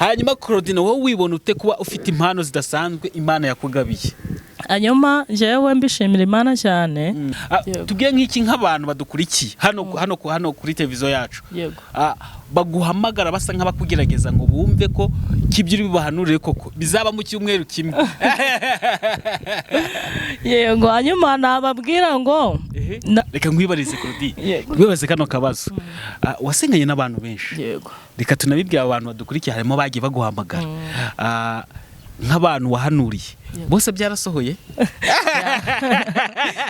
hanyuma Claudine wowe wibona ute kuba ufite impano zidasanzwe Imana yakugabiye? Hanyuma jewe mbishimira Imana cyane. Tugiye nk'iki nk'abantu badukurikiye hano kuri televiziyo yacu. Yego. Baguhamagara basa nk'abakugerageza ngo bumve ko kibyiri bibahanurire koko bizaba mu cyumweru kimwe. Yego, hanyuma nababwira ngo reka nkwibarize Claudine. Wibaze kano kabazo. Wasenganye n'abantu benshi. Yego. Reka tunabibwira abantu badukurikiye harimo bagiye baguhamagara. Nk'abantu wahanuriye bose byarasohoye?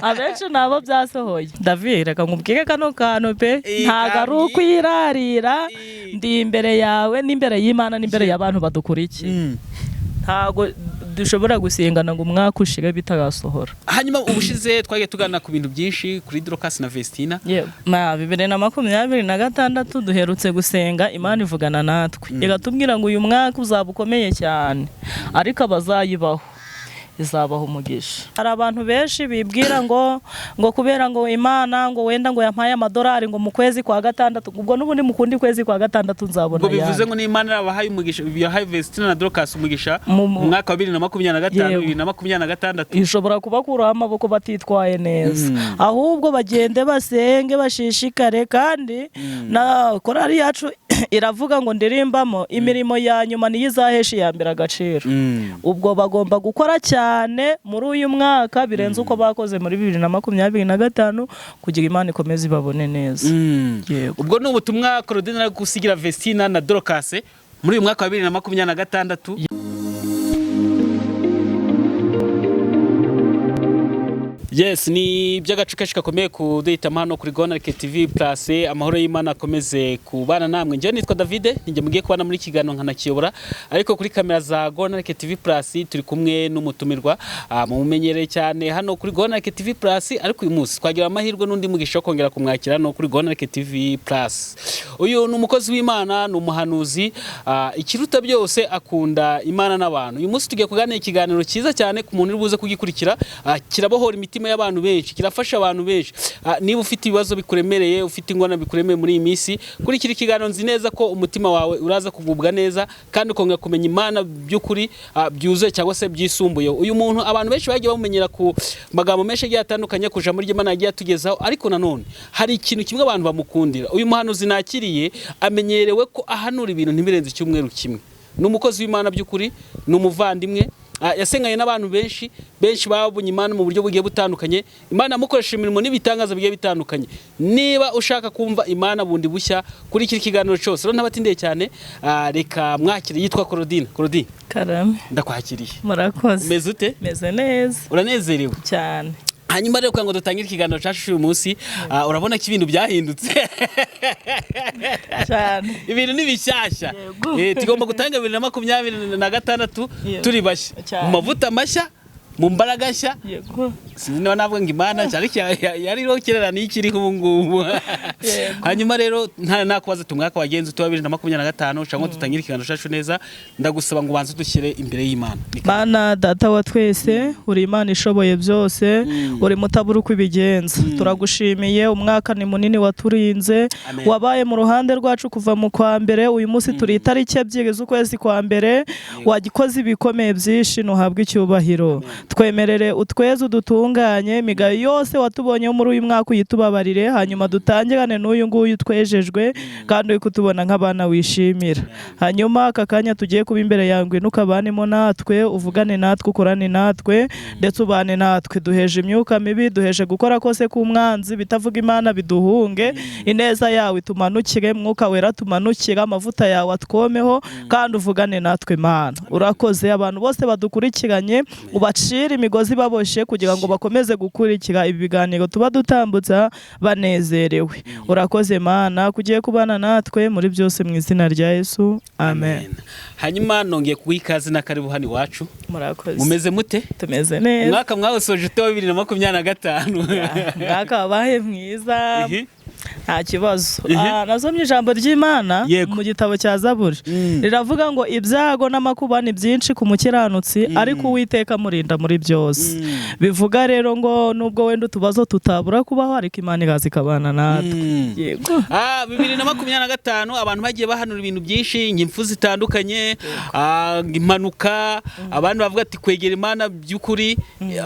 Abenshi nabo byasohoye. David reka nkubwire kano kantu pe ntago ari ukwirarira ndi imbere yawe n'imbere y'Imana n'imbere y'abantu badukurikiye. Ntago dushobora gusengana ngo umwaka ushire bitagasohora. Hanyuma ubushize twagiye tugana ku bintu byinshi kuri Dorcas na Vestina. Yego. 2026 duherutse gusenga Imana ivugana natwe. Igatubwira ngo uyu mwaka uzaba ukomeye cyane ariko abazayibaho izabaho umugisha. Hari abantu benshi bibwira ngo kubera ngo Imana ngo wenda ngo yampaye amadolari ngo mu kwezi kwa gatandatu ubwo n'ubundi mu kundi kwezi kwa gatandatu nzabona yani. Ngo bivuze ngo n'Imana yabahaye umugisha yahaye Vestina na Dorcas umugisha mu mwaka wa 2025 ishobora kubakuraho amaboko batitwaye neza. Ahubwo bagende basenge bashishikare kandi na korali yacu iravuga ngo ndirimbamo imirimo ya nyuma niyo izahesha ya mbere agaciro. Ubwo bagomba gukora cyane muri uyu mwaka birenze uko bakoze muri 2025 kugira Imana ikomeze ibabone neza. Ubwo ni ubutumwa Claudine ari gusigira Vestina na Dorcas muri uyu mwaka wa 2026. Yes, ni by'agacu kenshi gakomeye kuduhitamo hano kuri Gonarike TV Plus. Amahoro y'Imana akomeze kubana namwe. Njye nitwa David, njye mugiye kubana muri kiganiro nkanakiyobora, ariko kuri kamera za Gonarike TV Plus turi kumwe n'umutumirwa mumenyereye cyane hano kuri Gonarike TV Plus, ariko uyu munsi twagira amahirwe n'undi mugisha wo kongera kumwakira no kuri Gonarike TV Plus. Uyu ni umukozi w'Imana, ni umuhanuzi, ikiruta byose akunda Imana n'abantu. Uyu munsi tugiye kuganira ikiganiro cyiza cyane ku muntu uri buze kugikurikira, kirabohora imitima y'abantu benshi, kirafasha abantu benshi. Niba ufite ibibazo bikuremereye, ufite ingona bikuremeye muri iyi minsi, kuri kiri kiganiro nzi neza ko umutima wawe uraza kugubwa neza kandi ukongera kumenya Imana by'ukuri byuzuye cyangwa se byisumbuye. Uyu muntu abantu benshi bagiye bamumenyera ku magambo menshi agiye atandukanye kuja muri Imana yagiye atugezaho, ariko nanone hari ikintu kimwe abantu bamukundira. Uyu muhanuzi nakiriye amenyerewe ko ahanura ibintu ntibirenze icyumweru kimwe. Ni umukozi w'Imana by'ukuri, ni umuvandimwe, yasenganye n'abantu benshi babonye Imana mu buryo bugiye butandukanye. Imana amukoresha imirimo n'ibitangaza bigiye bitandukanye. Niba ushaka kumva Imana bundi bushya kuri iki kiganiro cyose rero ntabatindeye cyane, reka mwakire. Yitwa Claudine. Claudine Karame, ndakwakiriye. Murakoze. Meze ute? Meze neza. Uranezerewe cyane? Hanyuma rero ngo dutangire ikiganiro cyacu uyu munsi, urabona ko ibintu byahindutse cyane, ibintu ni bishyashya. Tugomba gutanga 2026 turi bashya, mu mavuta mashya, mu mbaraga nshya. Sinzi niba navuga ngo Imana yari rokerera n'ikiri ubu ngubu. Hanyuma rero nakubaza tumwaka wagenze utu 2025 cyangwa tutangire ikiganiro cyacu neza, ndagusaba ngo ubanze dushyire imbere y'Imana. Mana data wa twese, uri Imana ishoboye byose, uri mutabura uko ibigenza. Turagushimiye, umwaka ni munini waturinze, wabaye mu ruhande rwacu kuva mu kwa mbere. Uyu munsi turi itariki 2 z'ukwezi kwa mbere, wagikoze ibikomeye byinshi, nuhabwe icyubahiro. Twemerere utweze udutunganye, imigayo yose watubonye muri uyu mwaka uyitubabarire, hanyuma dutangirane n'uyu nguyu twejejwe kandi uri kutubona nk'abana wishimira. Hanyuma aka kanya tugiye kuba imbere yawe nukabanemo natwe, uvugane natwe, ukorane natwe ndetse ubane natwe. Duheje imyuka mibi, duheje gukora kose k'umwanzi bitavuga Imana biduhunge. Ineza yawe itumanukire, Mwuka Wera tumanukire, amavuta yawe atwomeho kandi uvugane natwe Mana. Urakoze. Abantu bose badukurikiranye ubacire imigozi baboshe kugira ngo bakomeze gukurikira ibi biganiro tuba dutambutsa banezerewe. Urakoze Mana, kugiye kubana natwe muri byose mu izina rya Yesu, amen. Hanyuma nongeye kuwikaze na karibu hano iwacu. Murakoze. Mumeze mute? Tumeze neza. Mwaka mwasoje 2025. Mwaka wabaye mwiza. nta kibazo. Nasomye ijambo ry'Imana mu gitabo cya Zaburi riravuga ngo ibyago n'amakuba ni byinshi ku mukiranutsi ariko Uwiteka murinda muri byose. Bivuga rero ngo nubwo wenda utubazo tutabura kubaho ariko Imana ikaza ikabana natwe. Yego. 2025 abantu bagiye bahanura ibintu byinshi, impfu zitandukanye, impanuka, abantu bavuga ati kwegera Imana by'ukuri,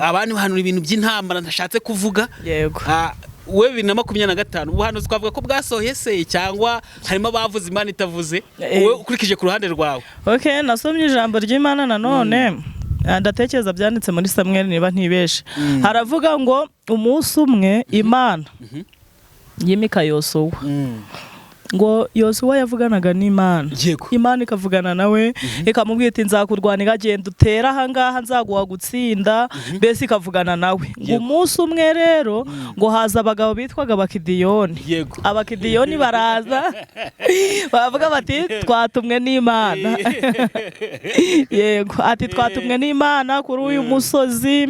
abantu bahanura ibintu by'intambara ntashatse kuvuga. Yego. We 2025 ubuhanuzi twavuga ko bwasohoye se cyangwa harimo abavuze Imana itavuze, wowe ukurikije ku ruhande rwawe? Okay, nasomye ijambo ry'Imana nanone ndatekereza byanditse muri Samuel niba ntibeshe. Haravuga ngo umunsi umwe Imana yimika Yosuwa. Ngo Yosuwa yavuganaga n'Imana. Imana ikavugana nawe ikamubwira iti nzakurwanira, genda utera aha ngaha nzaguha gutsinda, mbese ikavugana nawe. Ngo umunsi umwe rero ngo haza abagabo bitwaga Abakidiyoni. Abakidiyoni baraza bavuga bati twatumwe n'Imana. Yego, ati twatumwe n'Imana kuri uyu musozi.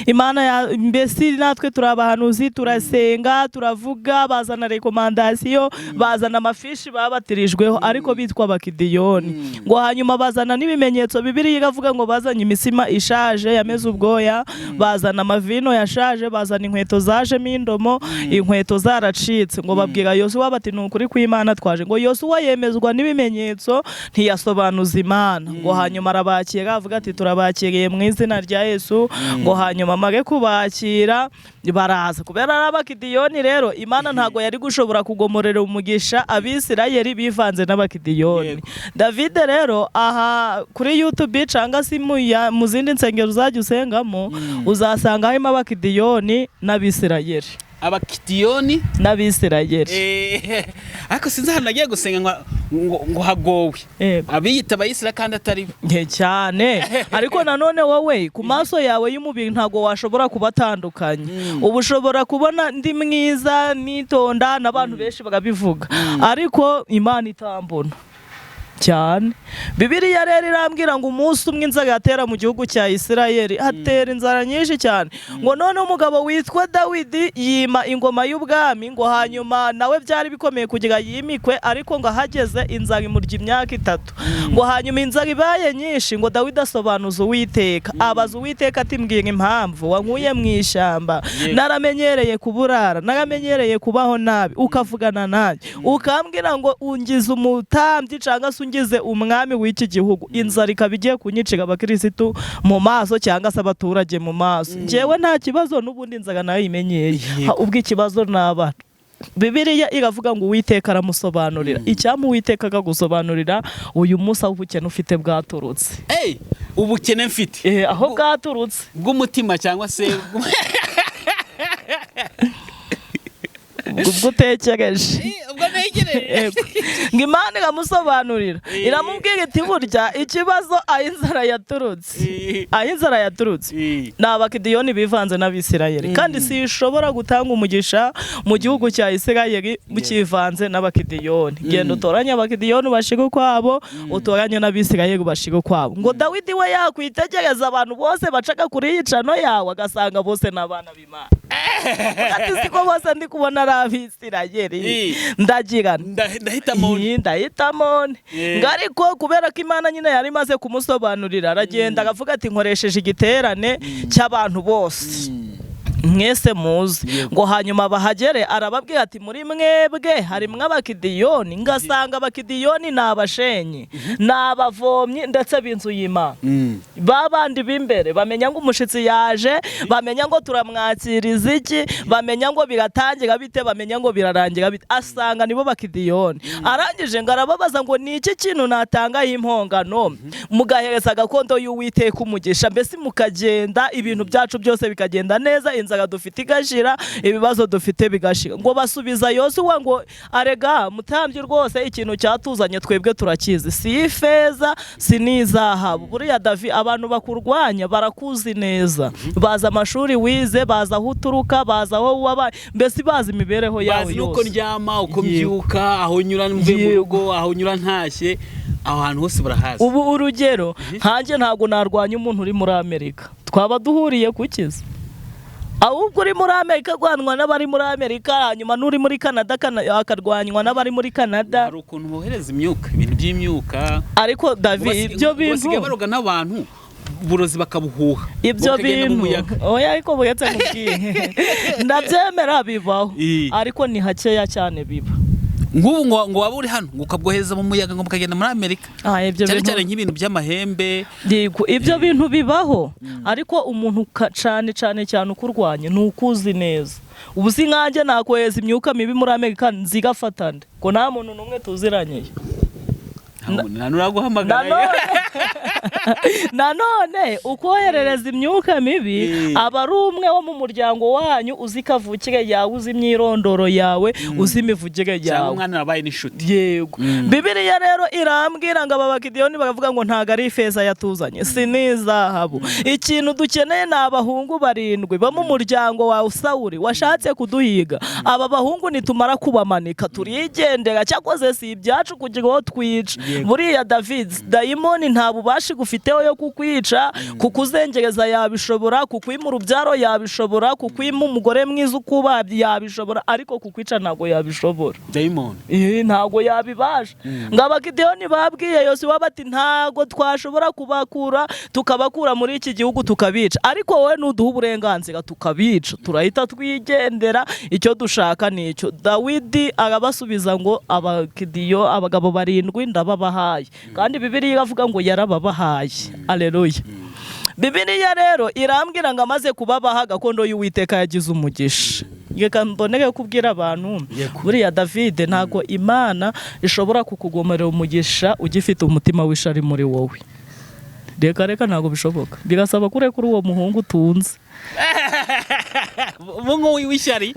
Imana mbese natwe turabahanuzi, turasenga, turavuga, bazana rekomandasiyo, bazana amafishi babatirijweho ariko bitwa Abakidiyoni. Ngo hanyuma bazana n'ibimenyetso Bibiliya iravuga ngo bazanye imisima ishaje yameze ubwoya, bazana amavino yashaje, bazana inkweto zajemo indomo, inkweto zaracitse. Ngo babwira Yosuwa bati nukuri kw'Imana twaje. Ngo Yosuwa yemezwa n'ibimenyetso ntiyasobanuza Imana. Ngo hanyuma arabakira avuga ati turabakiriye mu izina rya Yesu. Ngo hanyuma amage kubakira baraza. Kubera ari Abakidiyoni rero Imana ntago yari gushobora kugomorera umugisha Abisirayeli bivanze n'Abakidiyoni. David rero aha kuri YouTube cyangwa se mu zindi nsengero uzajya usengamo uzasanga harimo Abakidiyoni n'Abisirayeli. Abakidiyoni n'Abisirayeli. Ariko sinzi hano nagiye gusenga ngo hagowe abiyita Abayisirayeli kandi atari bo cyane. Ariko nanone wowe ku maso yawe y'umubiri ntago washobora kubatandukanya. Ubu ushobora kubona ndi mwiza nitonda n'abantu benshi bagabivuga ariko Imana itambona cyane. Bibiliya rero irambwira ngo umunsi umwe inzara yatera mu gihugu cya Isirayeli, hatera inzara nyinshi cyane. Ngo none umugabo witwa Dawidi yima ingoma y'ubwami, ngo hanyuma nawe byari bikomeye kugira yimikwe, ariko ngo ahageze inzara imurya imyaka 3. Ngo hanyuma inzara ibaye nyinshi, ngo Dawidi asobanuza Uwiteka, abaza Uwiteka ati mbwira impamvu wankuye mu ishyamba, naramenyereye kuburara, naramenyereye kubaho nabi, ukavugana nanjye ukambwira ngo ungize umutambyi cyangwa se ungize umwami w'iki gihugu, inzara ikaba igiye kunyicira abakirisitu mu maso cyangwa se abaturage mu maso. Njyewe nta kibazo n'ubundi inzara nayo imenyeye, ubwo ikibazo n'abana. Bibiliya iravuga ngo Uwiteka aramusobanurira. Icyampa Uwiteka akagusobanurira uyu munsi aho ubukene ufite bwaturutse. Ubukene mfite aho bwaturutse bw'umutima cyangwa se ubwo utekereje ngo Imana iramusobanurira, iramubwira iti burya ikibazo aho inzara yaturutse ni Abakidiyoni bivanze n'Abisirayeli, kandi si ishobora gutanga umugisha mu gihugu cya Isirayeli bukivanze n'Abakidiyoni. Genda utoranye Abakidiyoni bashige ukwabo, utoranye n'Abisirayeli bashige ukwabo. Ngo Dawidi we yakwitegereza abantu bose bacaga kuri yicano yawe agasanga bose n'abana b'Imana. Ati siko bose ndi kubona ari Abisirayeli, ndagira ndahitamo. Ariko kubera ko Imana nyine yari imaze kumusobanurira, aragenda agavuga ati nkoresheje igiterane cy'abantu bose mwese muzi. Ngo hanyuma bahagere arababwira ati muri mwebwe harimwo Abakidiyoni, ngasanga Abakidiyoni ni abashenyi, ni abavomyi ndetse b'inzu y'Imana. Babandi b'imbere bamenya ngo umushitsi yaje, bamenya ngo turamwakiriza iki, bamenya ngo biratangira bite, bamenya ngo birarangira bite, asanga nibo Bakidiyoni. Arangije ngo arababaza ngo ni iki kintu natanga impongano mugahereza gakondo y'Uwiteka umugisha, mbese mukagenda ibintu byacu byose bikagenda neza, inzara dufite igashira, ibibazo dufite bigashira. Ngo basubiza Yosuwa ngo arega mutambyi rwose ikintu cyatuzanye twebwe turakizi, si ifeza si n'izahabu. Buriya David abantu bakurwanya barakuzi neza, baza amashuri wize, baza aho uturuka, baza aho wabaye, mbese bazi imibereho yawe yose, bazi uko ndyama, uko mbyuka, aho nyura mvuye mu rugo, aho nyura ntashye, aho hantu hose barahazi. Ubu urugero nkanjye ntago narwanya umuntu uri muri Amerika, twaba duhuriye kukiza ahubwo uri muri Amerika agwanwa n'abari muri Amerika, hanyuma n'uri muri Canada akarwanywa n'abari muri Canada. Hari ukuntu bohereza imyuka, ibintu by'imyuka. Ariko David, ibyo bintu basigaye baroga n'abantu uburozi bakabuhuha. Ibyo bintu oya, ariko buyetse mubwiye ndabyemera bibaho, ariko ni hakeya cyane biba. Ngubu ngo waba uri hano ngo ukabwohereza mu muyaga ngo mukagenda muri Amerika. Cyane cyane nk'ibintu by'amahembe. Ibyo bintu bibaho, ariko umuntu cyane ukurwanya ni ukuzi neza. Ubu si nkanjye nakohereza imyuka mibi muri Amerika nzigafatana ko nta muntu n'umwe tuziranye. Nanone ukoherereza imyuka mibi aba ari umwe wo mu muryango wanyu uzi kavukire yawe, uzi imyirondoro yawe, uzi imivugire yawe, cyangwa umwana wabaye n'inshuti. Yego. Bibiliya rero irambwira ngo aba Bagideyoni bakavuga ngo ntago ari ifeza yatuzanye, si n'izahabu. Ikintu dukeneye ni abahungu 7 bo mu muryango wawe Sawuli washatse kuduhiga. Aba bahungu nitumara kubamanika turigendera, cyakoze si ibyacu kugira ngo twice. Buriya David, dayimoni nta bubashi gufiteho yo kukwica, kukuzengereza yabishobora, kukwima urubyaro yabishobora, kukwima umugore mwiza ukuba yabishobora, ariko kukwica ntago yabishobora. Dayimoni ntago yabibasha. Ngo Abagideyoni babwiye Yosuwa bati ntago twashobora kubakura tukabakura muri iki gihugu tukabica, ariko wowe nuduha uburenganzira tukabica, turahita twigendera, icyo dushaka nicyo. Dawidi arabasubiza ngo abagabo 7 ndababahaye, kandi Bibiliya iravuga ngo yarababahaye. Aleluya. Bibiliya rero irambwira ngo amaze kubabaha gakondo y'Uwiteka yagize umugisha. Reka mboneke kubwira abantu, buriya David, ntago Imana ishobora kukugomerera umugisha ugifite umutima w'ishari muri wowe. Reka ntago bishoboka, bigasaba kure kuri uwo muhungu utunze. Mungu w'ishyari.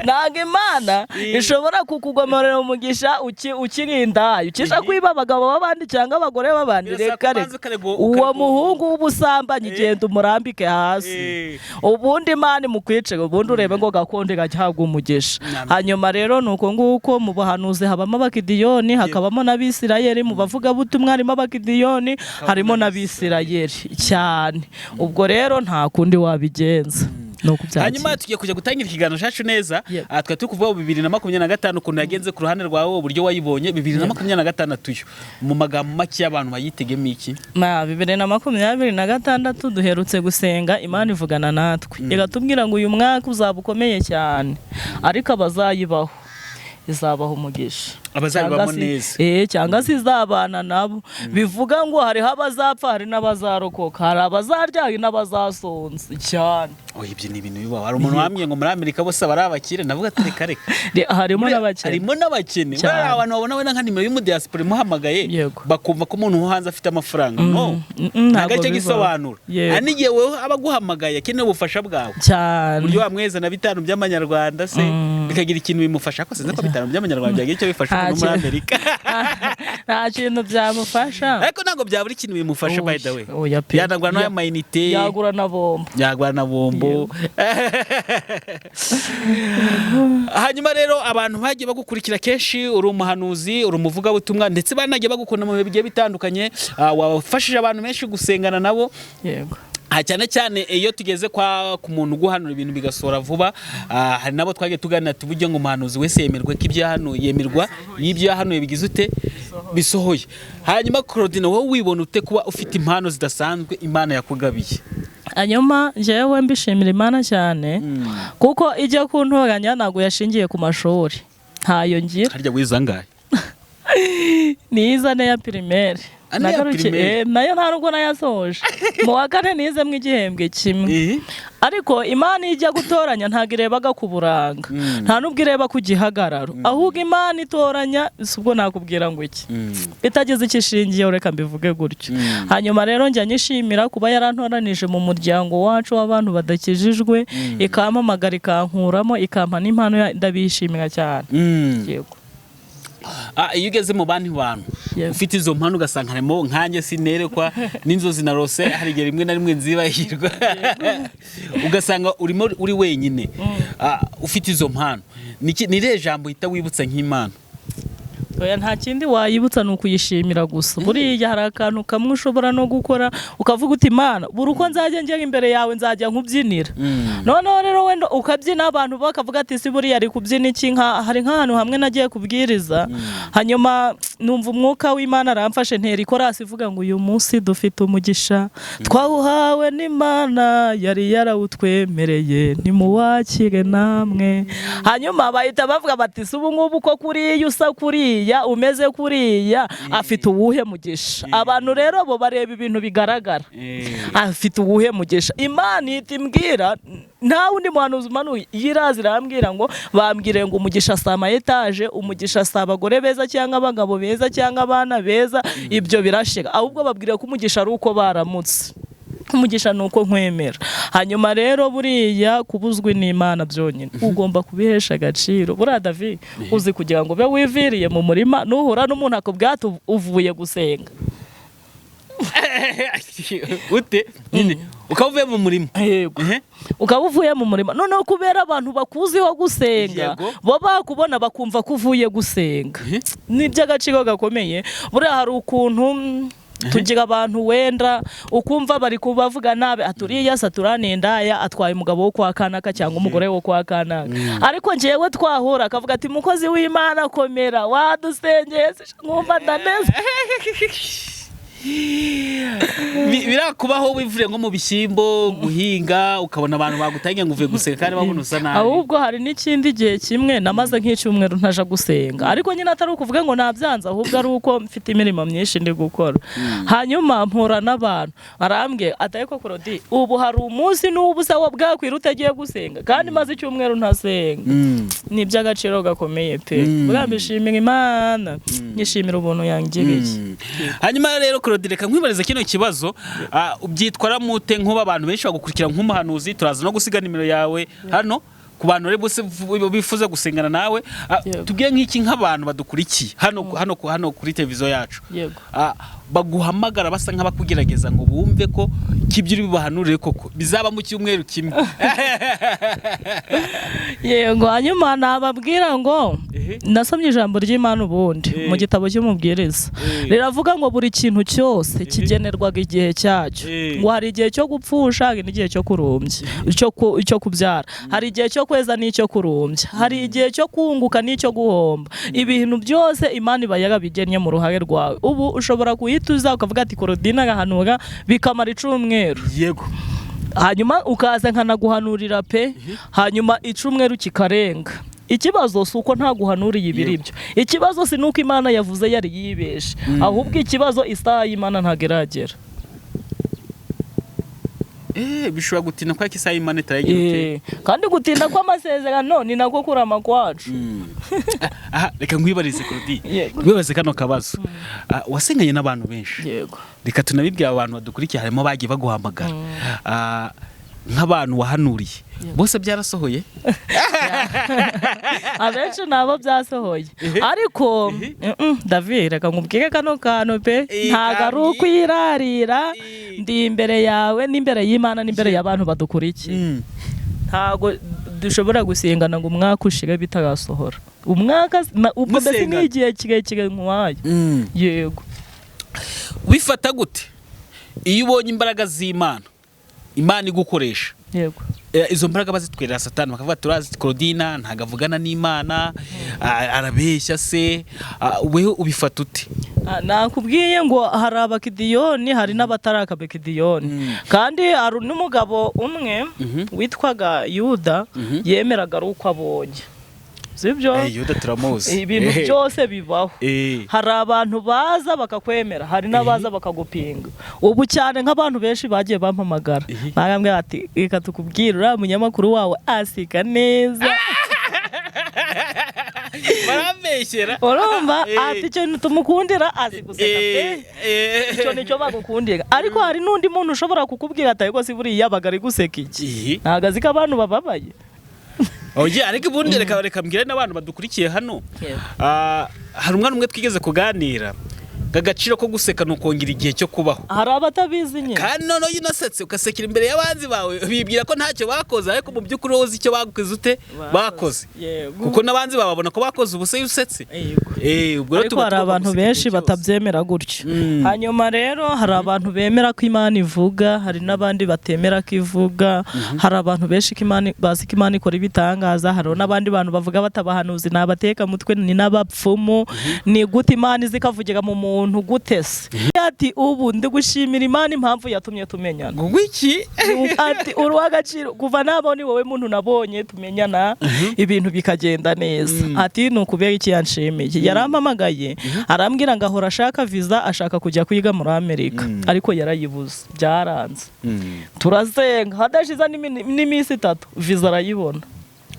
Ntago Imana ishobora kukugomerera umugisha ukirinda ukisha kwiba abagabo b'abandi cyangwa abagore b'abandi. Reka uwo muhungu w'ubusambanyi genda umurambike hasi, ubundi Imana mukwice, ubundi urebe ngo gakondo gahabwa umugisha. Hanyuma rero nuko nguko mu bahanuzi habamo Abagideyoni, hakabamo n'Abisirayeli. Mu bavuga butumwa harimo Abagideyoni, harimo n'Abisirayeli cyane. Ubwo rero nta kundi wabigenza. Hanyuma tugiye kujya gutangira ikiganiro cyacu neza. Twa turi kuvuga 2025 ukuntu yagenze ku ruhande rwawe, uburyo wayibonye 2026 mu magambo make y'abantu bayitegemo iki? 2026 duherutse gusenga, Imana ivugana natwe igatubwira ngo uyu mwaka uzaba ukomeye cyane, ariko abazayibaho izabaho umugisha. Abazabamo neza cyangwa se izabana nabo. Bivuga ngo hariho abazapfa, hari n'abazarokoka, hari abazarya, hari n'abazasonza cyane. Ibyo ni ibintu bibaho. Hari umuntu wambwiye ngo muri Amerika bose bari abakire, navuga ati reka harimo n'abakene. Bari abantu babona we nka nimero y'umudiaspora imuhamagaye bakumva ko umuntu hanze afite amafaranga. No, ntago cyo gisobanura. Anigiye wewe abaguhamagaye akeneye ubufasha bwawe cyane. Buryo wamweza na 5 by'amanyarwanda se bikagira ikintu bimufasha, ko sinzi ko 5 by'amanyarwanda byagiye cyo bifasha muri Amerika. Nta kintu byamufasha, ariko ntabwo byabura ikintu bimufasha. By the way, yanagura no amayinite, yagura na bombo. Hanyuma rero abantu bagiye bagukurikira kenshi, uri umuhanuzi, uri umuvugabutumwa, ndetse banagiye bagukunda mu bigiye bitandukanye. Wafashije abantu benshi gusengana nabo. Yego. Cyane cyane iyo tugeze ku muntu guhanura ibintu bigasohora vuba. Hari nabo twagiye tuganira tubujye ngo umuhanuzi wese yemerwe ko ibyo hano yemerwa y'ibyo hano bigize ute bisohoye. Hanyuma Claudine, wowe wibona ute kuba ufite impano zidasanzwe Imana yakugabiye? Hanyuma jewe mbishimira Imana cyane, kuko ijya kuntoranya ntago yashingiye ku mashuri, ntayo ngira. Harya wizangaye? Niza ya primaire. Nayo nta nubwo nayasoje. Mu wa 4 nize mu igihembwe kimwe. Ariko Imana ijya gutoranya ntago irebaga ku buranga, nta nubwo ireba ku gihagararo, ahubwo Imana itoranya subwo nakubwira ngo iki itagize ikishingiye, reka mbivuge gutyo. Hanyuma rero njya nyishimira kuba yarantoranije mu muryango wacu w'abantu badakijijwe, ikampamagara ikankuramo, ikampa n'impano, ndabishimira cyane. Yego. Iyo ugeze mu bandi bantu ufite izo mpano ugasanga harimo nkanjye sinerekwa n'inzozi narose, hari igihe rimwe na rimwe nzibahirwa, ugasanga urimo uri wenyine ufite izo mpano, ni irihe jambo uhita wibutsa nk'Imana? oya nta kindi wayibutsa ni ukuyishimira gusa buriya hari akantu kamwe ushobora no gukora ukavuga uti Imana buri uko nzajya njya imbere yawe nzajya nkubyinira noneho rero wenda ukabyina abantu bakavuga ati si buriya ari kubyina iki hari nk'ahantu hamwe nagiye kubwiriza hanyuma numva umwuka w'Imana aramfashe ntera ikorasi ivuga ngo uyu munsi dufite umugisha twawuhawe n'Imana yari yarawutwemereye nimuwakire namwe hanyuma bahita bavuga bati si ubu ngubu ko kuriya usa kuriya umeze kuriya afite uwuhe mugisha abantu rero bo bareba ibintu bigaragara afite uwuhe mugisha Imana ihita imbwira nta wundi muhanuzi umanuye yirazi irambwira ngo bambwire ngo umugisha si ama-etaje umugisha si abagore beza cyangwa abagabo beza cyangwa abana beza ibyo birashira ahubwo babwire ko umugisha ari uko baramutse umugisha ni uko nkwemera hanyuma rero buriya kubuzwi n'Imana byonyine ugomba kubihesha agaciro buriya David uzi kugira ngo ube wiviriye mu murima nuhura n'umuntu akubwata uvuye gusenga ute nyine ukaba uvuye mu murima yego ukaba uvuye mu murima noneho kubera abantu bakuziho gusenga bo bakubona bakumva ko uvuye gusenga ni iby'agaciro gakomeye buriya hari ukuntu tugira abantu wenda ukumva bari kubavuga nabe aturiya saturane ndaya atwaye umugabo wo kwa kanaka cyangwa umugore wo kwa kanaka ariko njewe twahura akavuga ati mukozi w'Imana komera wadusengeye nkumva ndaneze birakubaho wivure nko mu bishyimbo guhinga ukabona abantu bagutangiye ngo uvuye gusenga kandi babona usa nabi ahubwo hari n'ikindi gihe kimwe namaze nk'icyumweru ntaja gusenga ariko nyine atari ukuvuga ngo nabyanze ahubwo ari uko mfite imirimo myinshi ndi gukora hanyuma mpura n'abantu arambwiye atayiko Claudie ubu hari umunsi n'ubusa bwakwira utagiye gusenga kandi maze icyumweru ntasenga ni iby'agaciro gakomeye pe bwambishimira Imana nyishimira ubuntu yangiriye hanyuma rero Claudie reka nkwibariza kino kibazo ubyitwara mute nkuba abantu benshi bagukurikira nk'umuhanuzi turaza no gusiga nimero yawe hano ku bantu rero bose bifuza gusengana nawe tubwiye nk'iki nk'abantu badukurikiye hano kuri televiziyo yacu baguhamagara basa nk'abakugerageza ngo bumve ko kibyo uri bibahanurire koko bizaba mu cyumweru kimwe yego hanyuma nababwira ngo nasomye ijambo ry'Imana ubundi mu gitabo cy'umubwiriza riravuga ngo buri kintu cyose kigenerwaga igihe cyacyo ngo hari igihe cyo gupfusha n'igihe cyo kurumbya cyo kubyara hari igihe cyo kweza n'icyo kurumbya hari igihe cyo kunguka n'icyo guhomba ibintu byose Imana iba yarabigennye mu ruhare rwawe ubu ushobora kuhituza ukavuga ati Claudie agahanura bikamara icumweru yego hanyuma ukaza nkanaguhanurira pe hanyuma icumweru kikarenga ikibazo si uko nta guhanuriye ibiri byo ikibazo si nuko Imana yavuze yari yibeshe ahubwo ikibazo isaha y'Imana ntago iragera bishobora gutinda kwa isaha y'Imana itaragira kandi gutinda kw'amasezerano ni nako kurama kwacu reka nkwibarize Claudie nkwibarize kano kabazo wasenganye n'abantu benshi yego reka tunabibwira abantu badukurikiye harimo bagiye baguhamagara nk'abantu wahanuriye bose byarasohoye abenshi nabo byasohoye ariko David reka nkubwire kano kantu pe ntago ari ukwirarira ndi imbere yawe n'imbere y'Imana n'imbere y'abantu badukurikiye ntago dushobora gusengana ngo umwaka ushire bitagasohora umwaka ubwo ndetse n'igihe kirekire nkwaye yego wifata gute iyo ubonye imbaraga z'Imana Imana igukoresha yego izo mbaraga bazitwerera Satani bakavuga turazi Claudie ntago avugana n'Imana arabeshya se wewe ubifata ute nakubwiye ngo hari abakidiyoni hari n'abatarakabekidiyoni kandi hari n'umugabo umwe witwaga Yuda yemeraga ari uko abonye sibyo Yuda turamuzi ibintu byose bibaho hari abantu baza bakakwemera hari n'abaza bakagupinga ubu cyane nk'abantu benshi bagiye bampamagara bagambye ati reka tukubwire uriya munyamakuru wawe asika neza barambeshyera urumva ati icyo tumukundira azi guseka pe icyo nicyo bagukundira ariko hari n'undi muntu ushobora kukubwira ati ariko si buriya yabaga ari guseka iki ntabwo azi ko abantu bababaye oye ariko ubundi reka mbwire n'abantu badukurikiye hano hari umwana umwe twigeze kuganira gagaciro ko guseka nukongera igihe cyo kubaho. hari abatabizi nyine kandi none yinasetse ukasekera imbere y'abanzi bawe bibwira ko ntacyo bakoze ariko mu by'ukuri wowe uzi icyo bakoze ute bakoze kuko n'abanzi babona ko bakoze ubuse yusetse. Ubwo rero hari abantu benshi batabyemera gutyo. Hanyuma rero hari abantu bemera ko Imana ivuga, hari n'abandi batemera ko ivuga. Hari abantu benshi bazi ko Imana ikora ibitangaza, hari n'abandi bantu bavuga batabahanuzi n'abateka mutwe ni n'abapfumu. Ni gute Imana izikavugira mu muntu gute se? Ati ubu ndi gushimira Imana impamvu yatumye tumenyana. Ngwiki ati uruwagaciro kuva nabone wowe muntu nabonye tumenyana ibintu bikagenda neza. Ati nukubera iki yanshimiye. Yarampamagaye arambwira ngo ahora ashaka visa, ashaka kujya kwiga muri Amerika ariko yarayibuze byaranze. Turazenga hadashiza n'iminsi 3 visa arayibona.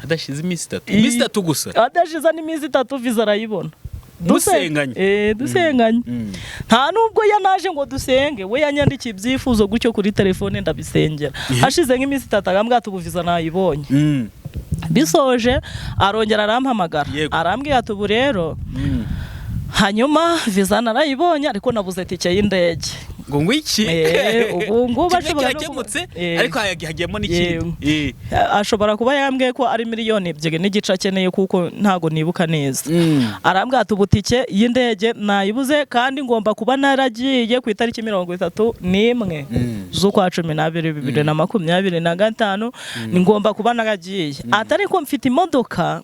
Hadashize iminsi 3 iminsi 3 gusa hadashiza n'iminsi 3 visa arayibona. Dusenganye dusenganye nta nubwo yanaje ngo dusenge, we yanyandikiye ibyifuzo gutyo kuri telefone ndabisengera. Hashize nk'iminsi 3 agambwa ati ubu visa nayibonye. Bisoje arongera arampamagara arambwira ati ubu rero hanyuma visa narayibonye ariko nabuze tike y'indege. ngo ngwiki ubu ngubu ashobora gukemutse ariko hagiyemo n'ikindi ashobora kuba yambwiye ko ari miliyoni 2 n'igice akeneye kuko ntago nibuka neza. Arambwira ati ubu tike y'indege nayibuze kandi ngomba kuba naragiye ku itariki 31 z'ukwa 12 2025 ngomba kuba naragiye. Atari ko mfite imodoka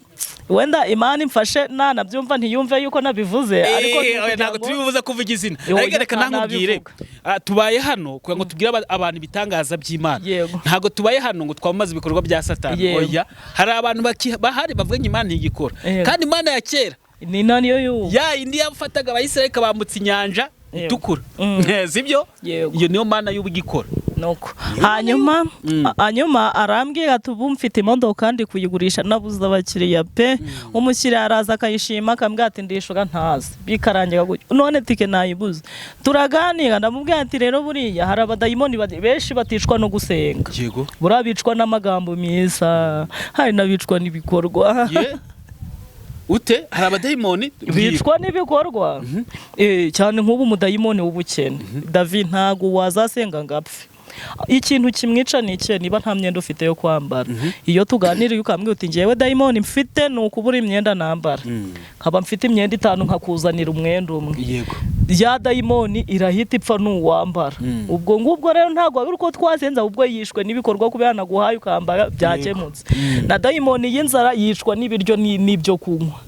wenda Imana imfashe nabyumva ntiyumve yuko nabivuze ariko ntago tubivuza kuvuga izina ariko reka nankubwire tubaye hano kugira ngo tubwire abantu ibitangaza by'Imana. Ntago tubaye hano ngo twamaze ibikorwa bya Satani. Oya hari abantu bahari bavuga Imana igikora kandi Imana ya kera ni nani yo ya indi yafataga abayisirayeli kabambutse inyanja itukura sibyo iyo niyo Mana y'ubugikora nuko hanyuma arambwira ati ubu mfite imodoka kandi kuyigurisha nabuze abakiriya pe. Umukiriya araza akayishima akambwira ati ndishura ntazi bikarangira gutyo none tike nayibuze. Turaganira ndamubwira ati rero buriya hari abadayimoni benshi baticwa no gusenga, burabicwa n'amagambo meza, hari nabicwa n'ibikorwa. Ute hari abadayimoni bicwa n'ibikorwa cyane nk'ubu umudayimoni w'ubukene. David ntago wazasenga ngapfe. Ikintu kimwica ni iki? Niba nta myenda ufite yo kwambara. Iyo tuganiriye ukambwira uti ngewe dayimoni mfite nukubura imyenda nambara, nkaba mfite imyenda 5 nkakuzanira umwenda umwe, ya dayimoni irahita ipfa nuwambara. Ubwo ngubwo rero ntago ari uko twasenza, ubwo yishwe n'ibikorwa kubera naguhaye ukambara byakemutse. Na dayimoni y'inzara yishwa n'ibiryo n'ibyo kunywa.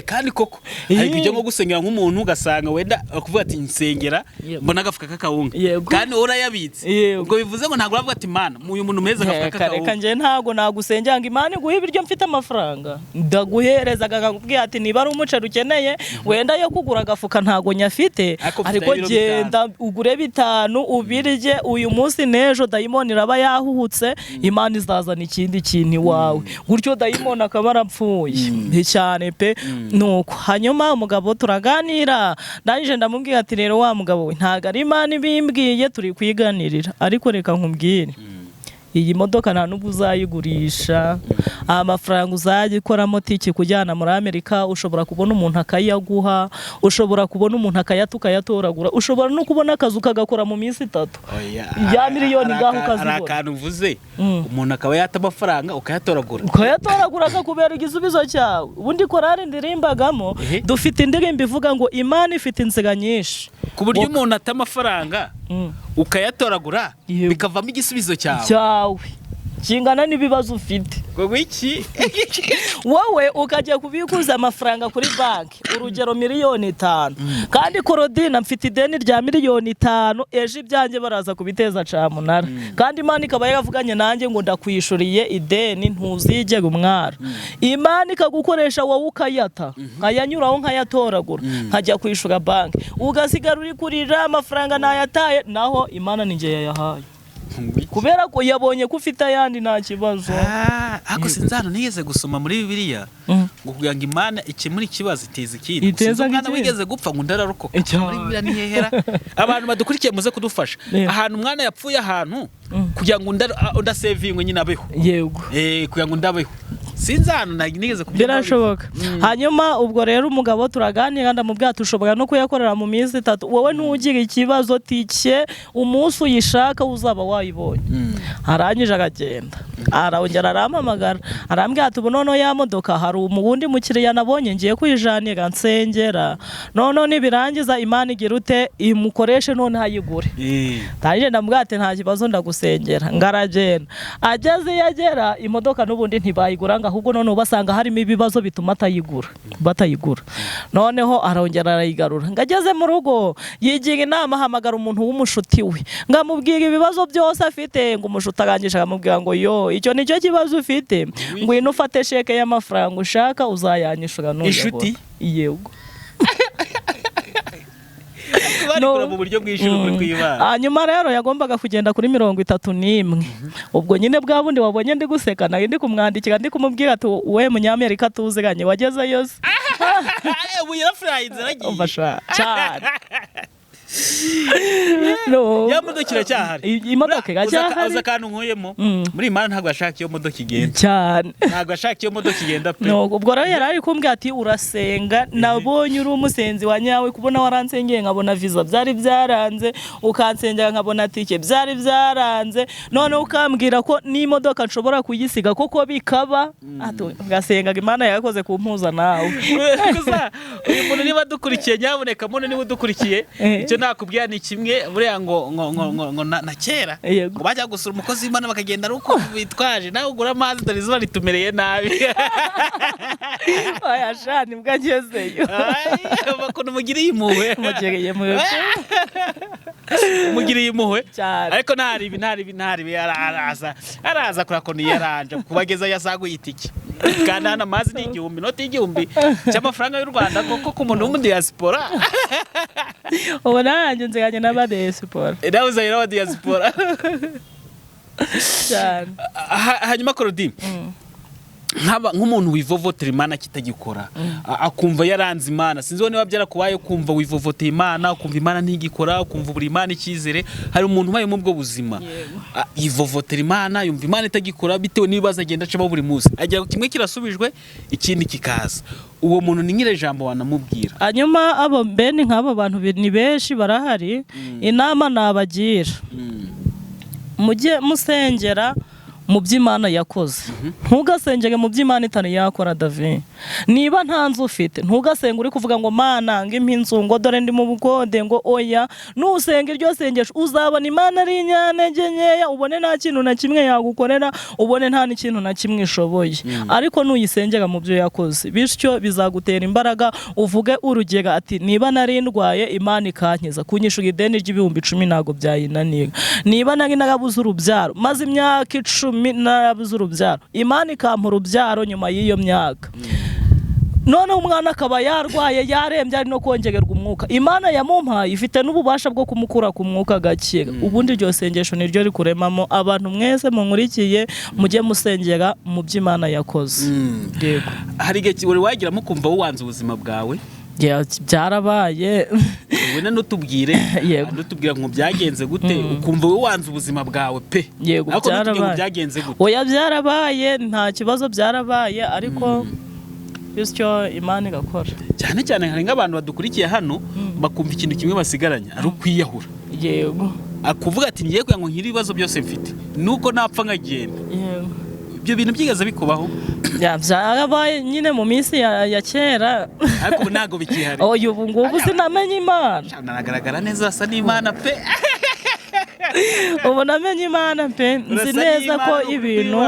Kandi koko hari ibyo nko gusengera nk'umuntu ugasanga wenda akuvuga ati nsengera mbona agafuka kakawunga kandi urayabitse. Ubwo bivuze ngo ntago uravuga ati Mana uyu muntu meza agafuka kakawunga. Reka nje ntago nagusengera ngo Imana iguhe ibiryo mfite amafaranga ndaguhereza akakubwira ati niba ari umuceri ukeneye wenda yo kugura agafuka ntago nyafite ariko genda ugure 5 ubirye uyu munsi nejo dayimoni raba yahuhutse Imana izazana ikindi kintu iwawe gutyo dayimoni akaba arapfuye cyane pe. Nuko hanyuma umugabo turaganira ndangije ndamubwira ati rero wa mugabo we ntago ari Imana ibimbwiye turi kwiganirira ariko reka nkubwire iyi modoka nta nubwo uzayigurisha. Amafaranga uzayikoramo tiki kujyana muri Amerika ushobora kubona umuntu akayaguha, ushobora kubona umuntu akayatuka yatoragura, ushobora no kubona akazu kagakora mu minsi 3 ya miliyoni ngaho ukazibona. Arakantu uvuze umuntu akaba yata amafaranga ukayatoragura akakubera igisubizo cyawe. Ubundi korari ndirimbagamo dufite indirimbo ivuga ngo Imana ifite inzira nyinshi ku buryo umuntu ata amafaranga ukayatoragura bikavamo igisubizo cyawe kingana n'ibibazo ufite. Iki wowe ukajya kubikuza amafaranga kuri banki urugero miliyoni 5 kandi Korodina mfite ideni rya miliyoni 5 ejo ibyanjye baraza kubiteza camunara kandi Imana ikaba yavuganye nanjye ngo ndakwishuriye ideni ntuzigera umwara. Imana ikagukoresha wowe ukayata nkayanyuraho nkayatoragura nkajya kwishura banki ugasigara uri kurira amafaranga nayataye naho Imana ninjye yayahaye kubera ko yabonye ko ufite ayandi nta kibazo. Ako sinzano nigeze gusoma muri Bibiliya ngo kugira ngo Imana ikemura ikibazo iteza ikindi. Umwana wigeze gupfa ngo ndararokoka muri Bibiliya ni hehera. Abantu badukurikiye muze kudufasha ahantu umwana yapfuye ahantu kugira ngo ndasevingwe nyine abeho kugira ngo ndabeho sinzi hano nigeze kubyina birashoboka. Hanyuma ubwo rero umugabo turaganira ndamubwira tushobora no kuyakorera mu minsi 3 wowe ntugira ikibazo tike umunsi uyishaka uzaba wayibonye. Arangije agagenda arongera arampamagara arambwira ati ubu noneho ya modoka hari umuwundi mukiriya nabonye ngiye kuyijanira nsengera noneho nibirangiza Imana igira ute imukoreshe none hayigure. Tanje ndamubwira ati nta kibazo ndagusengera ngaragenda ageze yagera imodoka n'ubundi ntibayigura ahubwo none basanga harimo ibibazo bituma batayigura noneho arongera arayigarura ngageze mu rugo yigira inama hamagara umuntu w'umushuti we ngamubwira ibibazo byose afite ngo umushuti arangije akamubwira ngo yo icyo nicyo kibazo ufite ngwino ufate sheke y'amafaranga ushaka uzayanyishura none inshuti yego mu buryo bw'ishuri kwibana. Hanyuma rero yagombaga kugenda kuri 31 ubwo nyine bwa bundi wabonye ndi guseka nari ndi kumwandikira ndi kumubwira ati we munyamerika tuziganye wageze yose ubu yarafurayinze nagiye cyane ya modoka iracyahari imodoka iracyahari uza akantu nkuyemo muri Imana ntabwo ashaka iyo modoka igenda cyane ntabwo ashaka iyo modoka igenda pe ubwo rero yari ari kumbwira ati urasenga nabonye uri umusenzi wa nyawe kubona waransengeye nkabona visa byari byaranze ukansengera nkabona tike byari byaranze none ukambwira ko n'imodoka nshobora kuyisiga koko bikaba ngasenga Imana yakoze kumpuza nawe uyu muntu niba dukurikiye nyaboneka muntu niba dukurikiye icyo nakubwira ni kimwe buriya ngo na kera ngo bajya gusura umukozi w'Imana bakagenda ari uko bitwaje nawe ugura amazi dore izuba ritumereye nabi aya shani bwagezeyo bakuntu mugiriye impuhwe ariko ntaribi araza kurakona yaranje kubageza yasaguye itike kandi hano amazi ni 1,000 noti y'1,000 cy'amafaranga y'u Rwanda koko ku muntu w'umudiaspora ubu nanjye nziganye n'abadiaspora nawe uzanye n'abadiaspora cyane. Hanyuma Claudine nk'umuntu wivovotera Imana kitagikora akumva yaranze Imana sinzi niba byarakubaye kumva wivovotera Imana ukumva Imana ntigikora ukumva buri Imana icyizere hari umuntu ubaye mu bwo buzima yivovotera Imana yumva Imana itagikora bitewe n'ibibazo agenda acamo buri munsi agira kimwe kirasubijwe ikindi kikaza uwo muntu ni nyire jambo wanamubwira. Hanyuma abo mbene nk'abo bantu ni benshi barahari inama nabagira mujye musengera mu by'Imana yakoze ntugasengere mu by'Imana itari yakora David niba nta nzu ufite ntugasenge uri kuvuga ngo Mana ng'impinzu ngo dore ndi mu bukode ngo oya nusenga iryo sengesho uzabona Imana ari inyanege nkeya ubone nta kintu na kimwe yagukorera ubone nta n'ikintu na kimwe ishoboye ariko nuyisengera mu byo yakoze bityo bizagutera imbaraga uvuge urugero ati niba nari ndwaye Imana ikankiza kunyishura ideni ry'ibihumbi 10 ntago byayinanira niba nari narabuze urubyaro maze imyaka 10 narabuze urubyaro Imana ikampa urubyaro nyuma y'iyo myaka none umwana akaba yarwaye yarembye ari no kongererwa umwuka Imana yamumpaye ifite n'ububasha bwo kumukura ku mwuka gakira ubundi iryo sengesho niryo rikuremamo abantu mwese munkurikiye mujye musengera mu by'Imana yakoze. Yego hari igihe uri wagira mukumva wuwanze ubuzima bwawe byarabaye wena nutubwire ngo byagenze gute ukumva wuwanze ubuzima bwawe pe yego byagenze gute oya byarabaye nta kibazo byarabaye ariko bityo Imana igakora cyane cyane hari nk'abantu badukurikiye hano bakumva ikintu kimwe basigaranye ari ukwiyahura yego akuvuga ati ngiye kugira ngo nkiri ibibazo byose mfite nuko napfa nkagenda yego ibyo bintu byigeze bikubaho byarabaye nyine mu minsi ya kera ariko ubu ntago bikihari ubu ngubu sinamenye Imana nagaragara neza asa n'Imana pe ubu namenye Imana pe nzi neza ko ibintu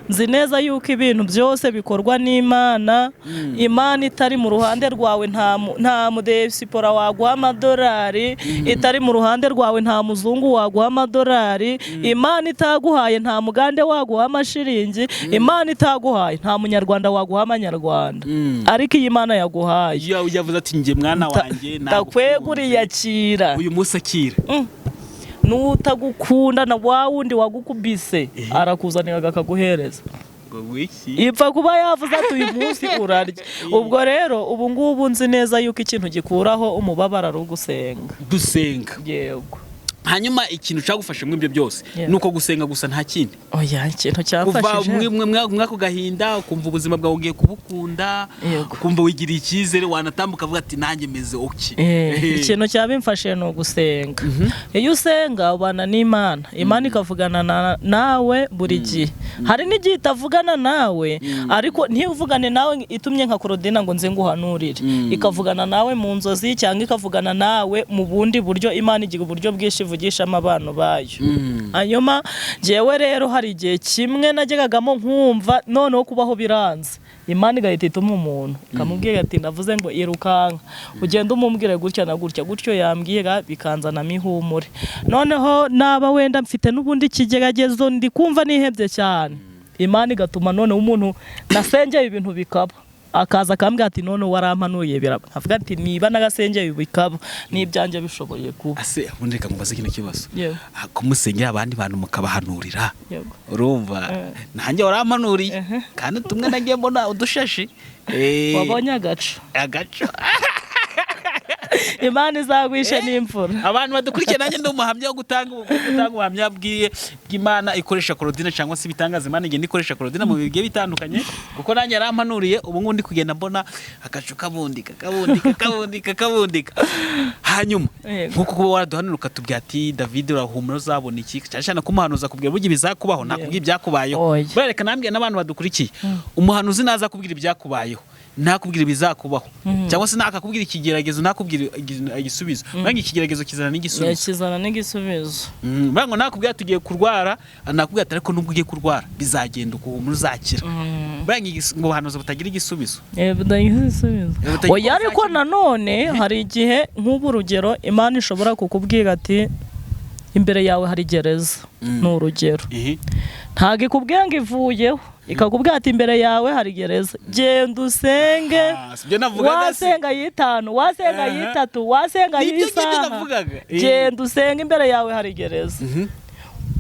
nzi neza yuko ibintu byose bikorwa n'Imana Imana itari mu ruhande rwawe nta mudesipora waguha amadolari itari mu ruhande rwawe nta muzungu waguha amadolari Imana itaguhaye nta mugande waguha amashiringi Imana itaguhaye nta munyarwanda waguha amanyarwanda ariko iyi Imana yaguhaye yavuze ati njye mwana wanjye ndakweguriye akira uyu munsi akira nutagukunda na wa wundi wagukubise arakuzanira akaguhereza ipfa kuba yavuze ati uyu munsi urarya ubwo rero ubu ngubu nzi neza yuko ikintu gikuraho umubabaro ari ugusenga dusenga yego hanyuma ikintu cyagufashe muri ibyo byose nuko gusenga gusa nta kindi. Oya, ikintu cyafashije mwako gahinda ukumva ubuzima bwawe ugiye kubukunda, ukumva wigiriye icyizere, wanatambuka uvuga ati nanjye meze oki. Ikintu cyabimfashe no gusenga. Iyo usenga ubana n'Imana, Imana ikavugana nawe buri gihe. Hari n'igihe itavugana nawe, ariko ntiyuvugane nawe itumye nka Claudine ngo nze nguhanurire. Ikavugana nawe mu nzozi cyangwa ikavugana nawe mu bundi buryo. Imana igira uburyo bwinshi ivugishamo abantu bayo. Hanyuma jewe rero hari igihe kimwe najyagamo nkumva noneho kubaho biranze, Imana igahita ituma umuntu ikamubwira ati ndavuze ngo irukanka ugenda umumbwire gutya na gutya, gutyo yambwira bikanzana mihumure. Noneho naba wenda mfite n'ubundi kigeragezo ndi kumva nihebye cyane, Imana igatuma noneho umuntu nasengeye ibintu bikaba, akaza akambwira ati none warampanuye biraba. Avuga ati niba nagasengeye bikaba n'ibyanjye bishoboye kuba. Ase ubundi reka mubaze kino kibazo. Kumusengera abandi bantu mukabahanurira. Urumva nanjye warampanuriye kandi tumwe nagiye mbona udushashi. Wabonye agaco. Imana izagwishe n'imfura. Abantu badukurikiye nanjye ndi umuhamya wo gutanga ubuhamya bw'Imana ikoresha Claudine cyangwa se bitangaza Imana igenda ikoresha Claudine mu bigiye bitandukanye, kuko nanjye yarampanuriye. Ubu ngundi kugenda mbona agacu kabundika. Hanyuma nkuko kuba waraduhanura ukatubwira ati David urahumura uzabona iki, cyane ko umuhanuza kubwira buryo bizakubaho, nakubwira ibyakubayeho. Bareka nambwiye n'abantu badukurikiye, umuhanuzi naza kubwira ibyakubayeho nakubwira ibizakubaho, cyangwa se nakakubwira ikigeragezo nakubwira igisubizo. Bangi ikigeragezo kizana n'igisubizo. Bango nakubwira tugiye kurwara, nakubwira ariko nubwo ugiye kurwara bizagenda uko uzakira. Bangi ngo hanuza butagira igisubizo. Oya, ariko nanone hari igihe nk'ubu urugero Imana ishobora kukubwira ati imbere yawe hari gereza, ni urugero. Ntago ikubwira ngo ivuyeho, ikakubwira ati imbere yawe hari gereza, genda usenge. Wasenga y'itanu, wasenga y'itatu, wasenga y'isaha, genda usenge imbere yawe hari gereza.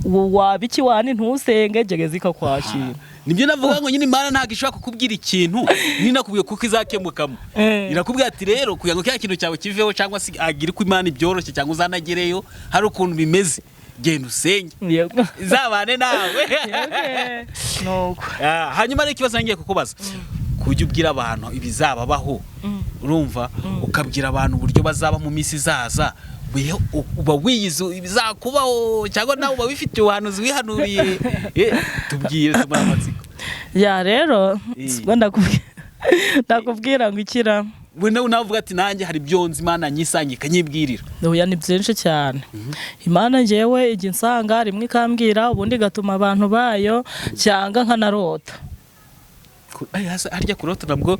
Wabiki wani ntusenge gereza ikakwakira. Nibyo navuga ngo nyine Imana ntago ishobora kukubwira ikintu ni nakubwiye kuko izakemukamo. Irakubwira ati rero kugira ngo kya kintu cyawe kiveho cyangwa se agire ku Imana ibyoroshye cyangwa uzanagereyo hari ukuntu bimeze, genda usenge izabane nawe. Nuko hanyuma rero ikibazo ngiye kukubaza, kujya ubwira abantu ibizababaho, urumva ukabwira abantu uburyo bazaba mu minsi izaza, uba wiyize ibizakubaho cyangwa nawe uba bifite ubuhanuzi wihanuriye. Tubwiye amatsiko ya rero ndakubwira ngo ikira Wenda unavuga ati nanjye hari byonzi Imana nyisangika nyibwirira. Oya, ni byinshi cyane. Imana njewe ijya insanga rimwe ikambwira, ubundi gatuma abantu bayo cyanga nkanarota. Harya kurota nabwo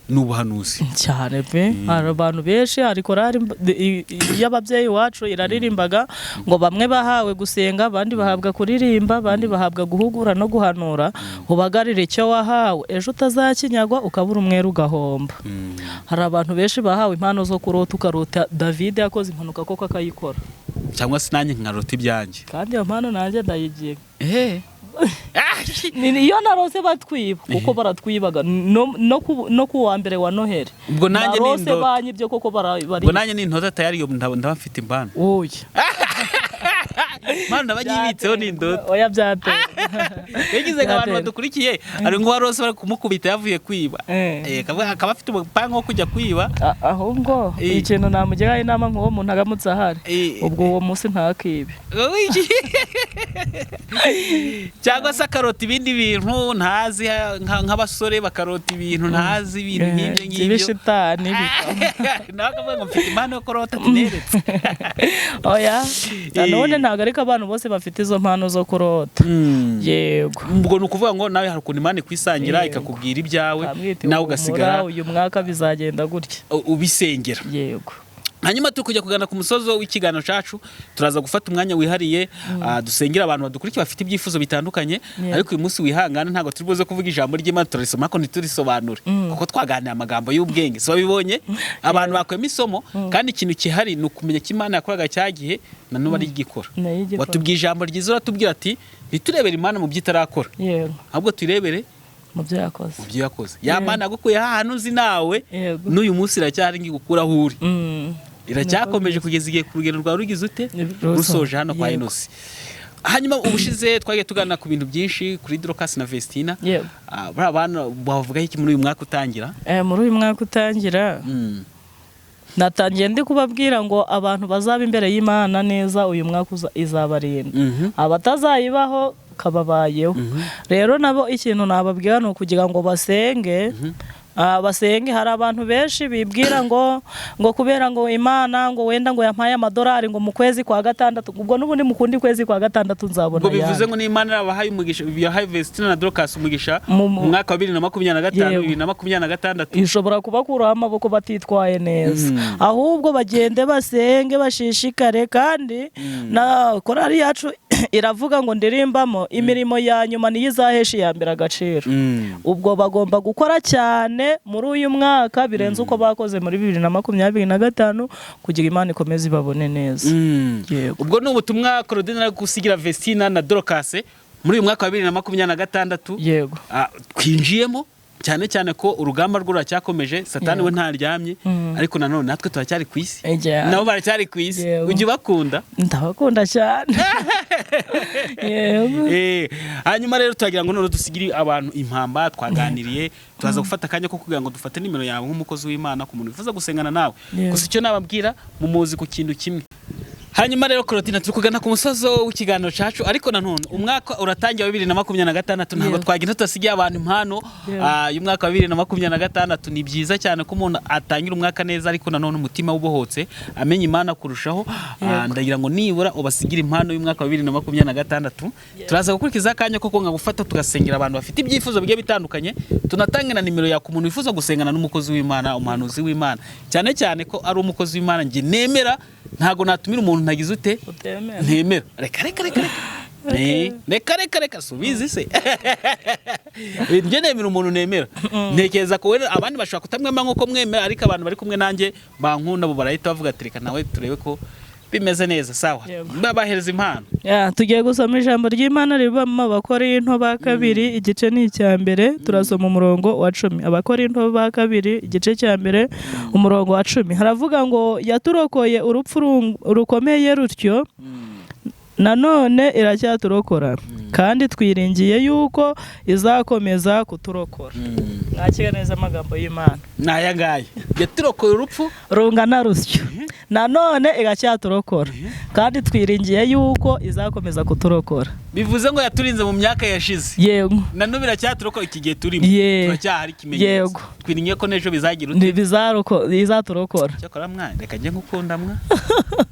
n'ubuhanuzi cyane pe. Hari abantu benshi, ariko y'ababyeyi wacu iraririmbaga ngo bamwe bahawe gusenga, abandi bahabwa kuririmba, abandi bahabwa guhugura no guhanura. Ubagarire icyo wahawe, ejo utazakinyagwa ukabura umweru ugahomba. Hari abantu benshi bahawe impano zo kurota, ukarota David yakoze impanuka koko akayikora, cyangwa se nanjye nkarota ibyanjye, kandi iyo mpano nanjye ndayigiye. Iyo narose batwiba kuko baratwibaga no kuwa mbere wa Noheli. Ubwo nanjye narose banyibye koko bari. Ubwo nanjye ni intoza tayari yo ndaba mfite impano. Oya. Mana nabanyibitseho ni indodo. Oya byate. Yagize abantu badukurikiye ari ngo warose bari kumukubita yavuye kwiba. Akaba afite umupanga wo kujya kwiba. Ahubwo ikintu namugeraho inama nk'uwo muntu agamutse ahari. Ubwo uwo munsi ntakibe. Cyangwa se akarota ibindi bintu ntazi, nk'abasore bakarota ibintu ntazi, ibintu nk'ibyo ngibyo. Ibishitani nakavuga ngo mfite impano yo kurota tineretse. Oya, none ntago ariko abantu bose bafite izo mpano zo kurota. Yego. Ubwo nukuvuga ngo nawe hari ukuntu Imana ikwisangira ikakubwira ibyawe, nawe ugasigara uyu mwaka bizagenda gutya ubisengera. Yego. Hanyuma tukujya kugana ku musozo w'ikiganiro cyacu, turaza gufata umwanya wihariye dusengera abantu badukurikiye bafite ibyifuzo bitandukanye. Ariko uyu munsi wihangana ntago turi buze kuvuga ijambo ry'Imana, turisoma ko ntiturisobanure kuko twaganira amagambo y'ubwenge. So bibonye abantu bakwema isomo, kandi ikintu kihari ni ukumenya ko Imana yakoraga cyagihe na n'ubu ari igikora. Watubwiye ijambo ryiza, uratubwira ati ntiturebere Imana mu byitarakora, ahubwo turebere mu byo yakoze. Ya Mana yagukuye ahantu uzi nawe n'uyu munsi iracyari ngikukura aho uri. iracyakomeje kugeza igihe ku rugendo rwawe rugize ute rusoje hano kwa Inosi. Hanyuma ubushize twagiye tugana ku bintu byinshi kuri Dorcas na Vestina. Bari abantu bavuga iki muri uyu mwaka utangira? Muri uyu mwaka utangira natangiye ndi kubabwira ngo abantu bazaba imbere y'Imana neza uyu mwaka izabarinda, abatazayibaho kababayeho. Rero nabo ikintu nababwira no kugira ngo basenge, basenge. Hari abantu benshi bibwira ngo kubera ngo Imana ngo wenda ngo yampaye amadolari ngo mu kwezi kwa gatandatu, ubwo n'ubundi mukundi kwezi kwa gatandatu nzabona ngo bivuze ngo n'Imana yabahaye umugisha, yahaye Vestina na Dorcas umugisha mu mwaka wa 2025 2026 ishobora kubakuraho amaboko batitwaye neza. Ahubwo bagende basenge bashishikare, kandi na korali yacu iravuga ngo ndirimbamo imirimo ya nyuma niyo izahesha iya mbere agaciro. Ubwo bagomba gukora cyane muri uyu mwaka birenze uko bakoze muri 2025 kugira Imana ikomeze ibabone neza. Ubwo ni ubutumwa Claudine ari gusigira Vestina na Dorcas muri uyu mwaka wa 2026. Yego. Twinjiyemo cyane cyane ko urugamba rwo ruracyakomeje, Satani we ntaryamye, ariko nanone natwe turacyari ku isi, nabo baracyari ku isi. Ujye bakunda? Ndabakunda cyane. Hanyuma rero turagira ngo none dusigire abantu impamba twaganiriye, tuzaza gufata akanya ko kugira ngo dufate nimero yawe nk'umukozi w'Imana ku muntu wifuza gusengana nawe. Gusa icyo nababwira mumuzi ku kintu kimwe. Hanyuma rero Claudine turi kugana ku musozo w'ikiganiro cyacu, ariko nanone umwaka uratangiye wa 2026 ntabwo twagira tutasigiye abantu impano. Uyu mwaka wa 2026 ni byiza cyane ko umuntu atangira umwaka neza, ariko nanone umutima ubohotse amenya Imana kurushaho. Ndagira ngo nibura ubasigira impano y'umwaka wa 2026. Turaza gukurikiza akanya ko konga gufata tugasengera abantu bafite ibyifuzo bigiye bitandukanye, tunatanga na nimero ya ku muntu wifuza gusengana n'umukozi w'Imana, umuhanuzi w'Imana, cyane cyane ko ari umukozi w'Imana nge nemera, ntago natumira umuntu ntagize ute ntemera. Reka subizi se. Nje nemera umuntu nemera, ntekereza ko abandi bashaka kutamwema nko mwemera, ariko abantu bari kumwe nanjye bankunda bo barahita bavuga ati reka nawe turebe ko bimeze neza. Sawa, babahereza impano. Tugiye gusoma ijambo ry'Imana riba mu Abakorinto ba kabiri igice ni icya mbere, turasoma umurongo wa 10. Abakorinto ba kabiri igice cya mbere umurongo wa 10 haravuga ngo yaturokoye urupfu rukomeye rutyo, nanone iracyaturokora, kandi twiringiye yuko izakomeza kuturokora. Mwakira neza amagambo y'Imana. Naya ngaye yaturokoye urupfu rungana rusyo, nanone iracyaturokora, kandi twiringiye yuko izakomeza kuturokora. Bivuze ngo yaturinze mu myaka yashize. Yego. Nanone biracyaturokora iki gihe turimo. Turacyahari kimenyetso. Yego. Twiringiye ko nejo bizagira ute? Izaturokora. Cyakora mwana reka nje ngukunda mwa.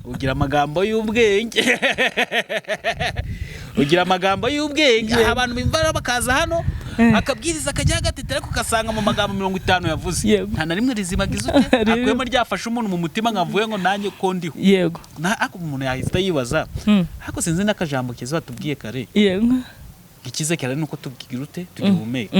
Ugira amagambo y'ubwenge. Ugira amagambo y'ubwenge. Abantu bimvara bakaza hano akabwiriza akajya gatitera ko kasanga mu magambo 50 yavuze. Nta na rimwe rizimagiza ute? Akwemo ryafasha umuntu mu mutima nkavuye ngo nanjye ko ndiho. Yego. Ako umuntu yahita yibaza. Hako sinzi nakajambo kiza batubwiye kare. Yego. Ikize cyane nuko tugira ute tugihumeka.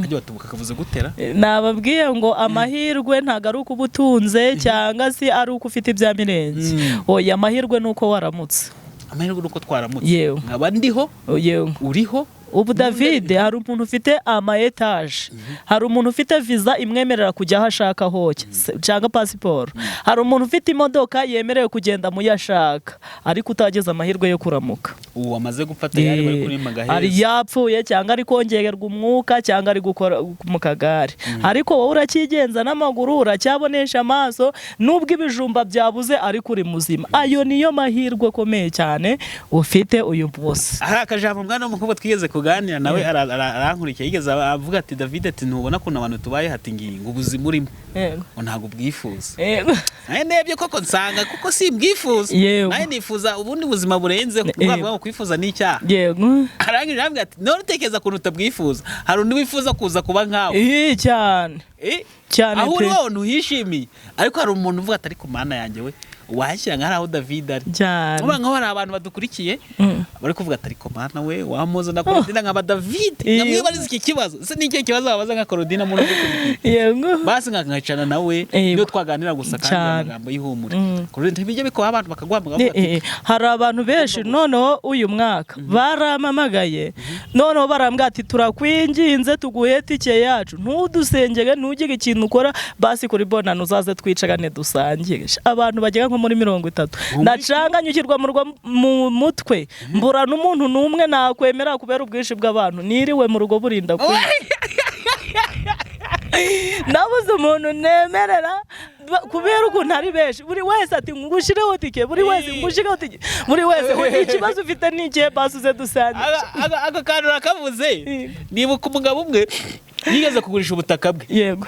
Ajya batubuka kavuze gutera. Nababwiye ngo amahirwe ntago ari uko ubutunze cyangwa si ari uko ufite ibya mirenze. Oya, amahirwe nuko waramutse. Amahirwe nuko twaramutse. Nkaba ndiho. Uriho. Ubu David hari umuntu ufite ama etage, hari umuntu ufite visa imwemerera kujya aho ashaka hose cyangwa pasiporo, hari umuntu ufite imodoka yemerewe kugenda mu yashaka, ariko utageze amahirwe yo kuramuka. Uwo amaze gufata yari bari kuri magaheza, ari yapfuye cyangwa ari kongererwa umwuka cyangwa ari gukora mu kagare, ariko wowe urakigenza n'amaguru, uracyabonesha amaso, nubwo ibijumba byabuze ariko uri muzima. Ayo niyo mahirwe komeye cyane ufite uyu bose. Aha akajambo mwana w'umukobwa twigeze kuganira nawe arankurikiye, yigeze avuga ati David ati ntubona ko abantu tubaye hati ngingo ubuzima urimo ntago bwifuza. Naye nebye koko nsanga kuko si mbwifuza, naye nifuza ubundi buzima burenze kuvuga kwifuza n'icyaha. Yego. Arangije ambwira ati none utekereza ko utabwifuza, hari undi wifuza kuza kuba nkawe. Cyane. Cyane. Aho uri wowe ntuhishimiye, ariko hari umuntu uvuga ati ariko mana yanjye we washyira nka aho David ari cyane uba nka hari abantu badukurikiye bari kuvuga ati ariko mana we wamuzo na Claudine nkaba David namwe barize iki kibazo se ni iki kibazo babaza nka Claudine mu yego basi nkacana nawe niyo twaganira gusa kandi amagambo y'ihumure Claudine bijye biko abantu bakaguhamagara bati hari abantu benshi noneho uyu mwaka baramamagaye noneho barambwira ati turakwinginze tuguhe tike yacu ntudusengege ntugire ikintu ukora basi kuri bonana uzaze twicagane dusangire abantu bagera nko muri 30 ndacanganyukirwa mu mutwe mbura n'umuntu n'umwe nakwemera kubera ubwinshi bw'abantu niriwe mu rugo burinda kuri nabuze umuntu nemerera kubera ukuntu ari benshi buri wese ati ngushireho tike buri wese ikibazo ufite ni ikihe basi uze dusangire aka kantu rakavuze nibuka umugabo umwe yigeze kugurisha ubutaka bwe yego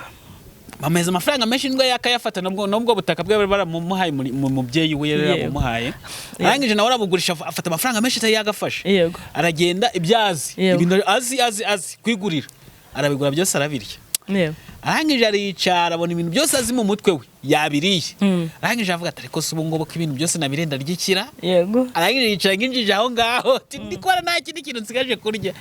bameze amafaranga menshi ndwa yakayafata nubwo butaka bwe baramuhaye mu mubyeyi we yaramuhaye arangije nawe arabugurisha afata amafaranga menshi yagafashe yego aragenda ibyazi ibintu azi kwigurira arabigura byose arabirya yego arangije aricara abona ibintu byose azi mu mutwe we yabiriye arangije avuga ati ariko subu ngobo ko ibintu byose nabirenda ryikira yego arangije yicara nginjije aho ngaho ati ndikora nta kindi kintu nsigaje kurya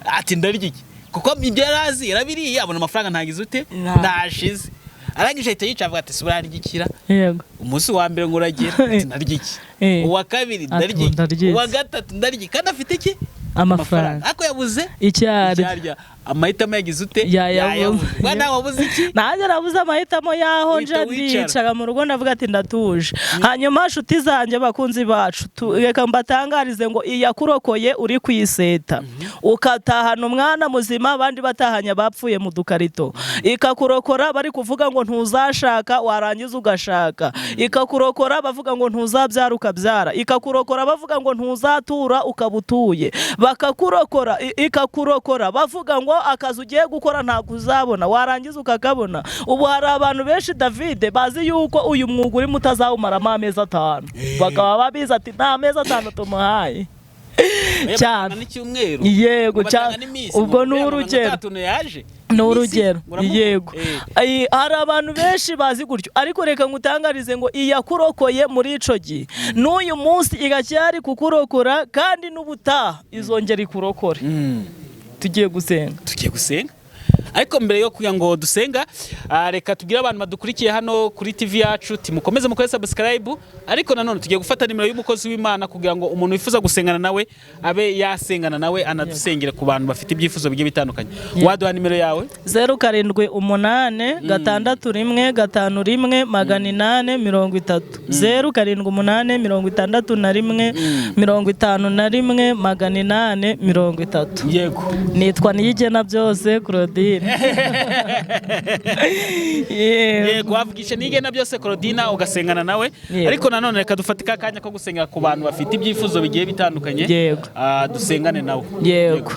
ati ndaryiki kuko ibyo yarazi yarabiriye abona amafaranga ntagize ute ndashize arangije ahita yicara avuga ati subira ryikira yego umunsi wa mbere nguragira ati ndaryiki uwa kabiri ndaryiki uwa gatatu ndaryiki kandi afite iki amafaranga ako yabuze icyarya amahitamo yagize ute yayabuze bwana wabuze iki nanjye nabuze amahitamo yaho nje ndicara mu rugo ndavuga ati ndatuje hanyuma nshuti zanjye bakunzi bacu reka mbatangarize ngo iyakurokoye uri kwiseta ukatahana umwana muzima abandi batahanya bapfuye mu dukarito ikakurokora bari kuvuga ngo ntuzashaka warangiza ugashaka ikakurokora bavuga ngo ntuzabyara ukabyara ikakurokora bavuga ngo ntuzatura ukabutuye bakakurokora ikakurokora bavuga ngo akazi ugiye gukora ntabwo uzabona warangiza ukakabona ubu hari abantu benshi David bazi yuko uyu mwuga urimo utazawumaramo amezi 5 bakaba babizi ati nta mezi 5 tumuhaye cyane yego cyane ubwo ni urugero yego hari abantu benshi bazi gutyo ariko reka ngutangarize ngo iyakurokoye muri ico gihe n'uyu munsi igacyari kukurokora kandi n'ubutaha izongera ikurokore tugiye gusenga ariko mbere yo kugira ngo dusenga reka tubwire abantu badukurikiye hano kuri TV yacu timukomeze mukore subscribe ariko nanone tugiye gufata nimero y'umukozi w'Imana kugira ngo umuntu wifuza gusengana nawe abe yasengana nawe anadusengere ku bantu bafite ibyifuzo bigiye bitandukanye waduha nimero yawe 0788515130 0788615130 yego nitwa Niyigena byose Claudine yego wavugisha Niyigena byose Claudine ugasengana nawe ariko nanone reka dufatika akanya ko gusengera ku bantu bafite ibyifuzo bigiye bitandukanye dusengane nawe yego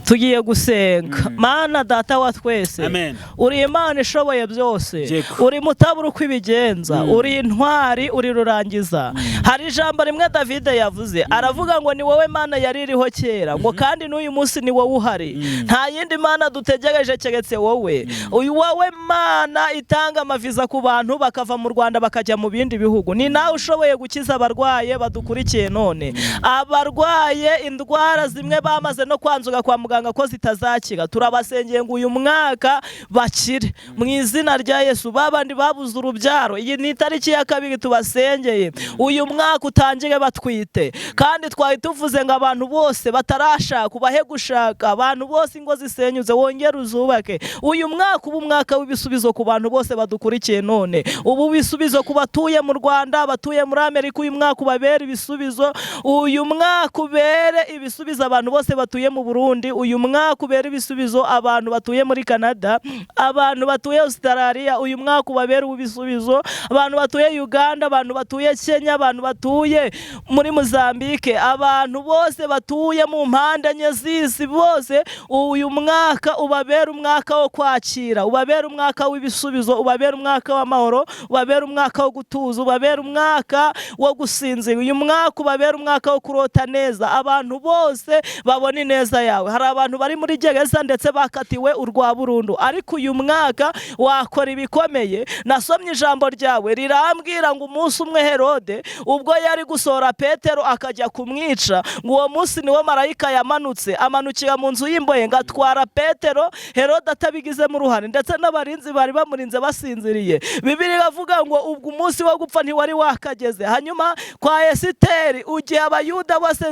tugiye gusenga Mana data wa twese uri Imana ishoboye byose uri mutabura uko ibigenza uri intwari uri rurangiza hari ijambo rimwe David yavuze aravuga ngo ni wowe Mana yaririho kera ngo kandi n'uyu munsi ni wowe uhari nta yindi Mana dutegereje keretse wowe uyu wowe Mana itanga amaviza ku bantu bakava mu Rwanda bakajya mu bindi bihugu ni nawe ushoboye gukiza abarwaye badukurikiye none abarwaye indwara zimwe bamaze no kwanzuga kwa muganga ko zitazakira turabasengeye ngo uyu mwaka bakire mu izina rya Yesu babandi babuze urubyaro iyi ni itariki ya 2 tubasengeye uyu mwaka utangire batwite kandi twari tuvuze ngo abantu bose batarashaka ubahe gushaka abantu bose ingo zisenyuze wongera uzubake uyu mwaka ubu mwaka w'ibisubizo ku bantu bose badukurikiye none ubu bisubizo ku batuye mu Rwanda batuye muri Amerika uyu mwaka ubabere ibisubizo uyu mwaka ubere ibisubizo abantu bose batuye mu Burundi uyu mwaka ubere ibisubizo abantu batuye muri Canada abantu batuye Australia uyu mwaka ubabere ibisubizo abantu batuye Uganda abantu batuye Kenya abantu batuye muri Mozambique abantu bose batuye mu mpande enye z'isi bose uyu mwaka ubabere umwaka wo kwakira, ubabere umwaka w'ibisubizo, ubabere umwaka w'amahoro, ubabere umwaka wo gutuza, ubabere umwaka wo gusinzira. Uyu mwaka ubabere umwaka wo kurota neza, abantu bose babona ineza yawe. Hari abantu bari muri gereza ndetse bakatiwe urwa burundu, ariko uyu mwaka wakora ibikomeye. Nasomye ijambo ryawe rirambwira ngo umunsi umwe Herode ubwo yari gusohora Petero akajya kumwica, ngo uwo munsi niwo marayika yamanutse amanukira mu nzu y'imbohe ngo atwara Petero, Herode atabigizemo uruhare ndetse n'abarinzi bari bamurinze basinziriye. Bibiliya iravuga ngo ubwo umunsi wo gupfa ntiwari wakageze. Hanyuma kwa Esiteri, ugiye abayuda bose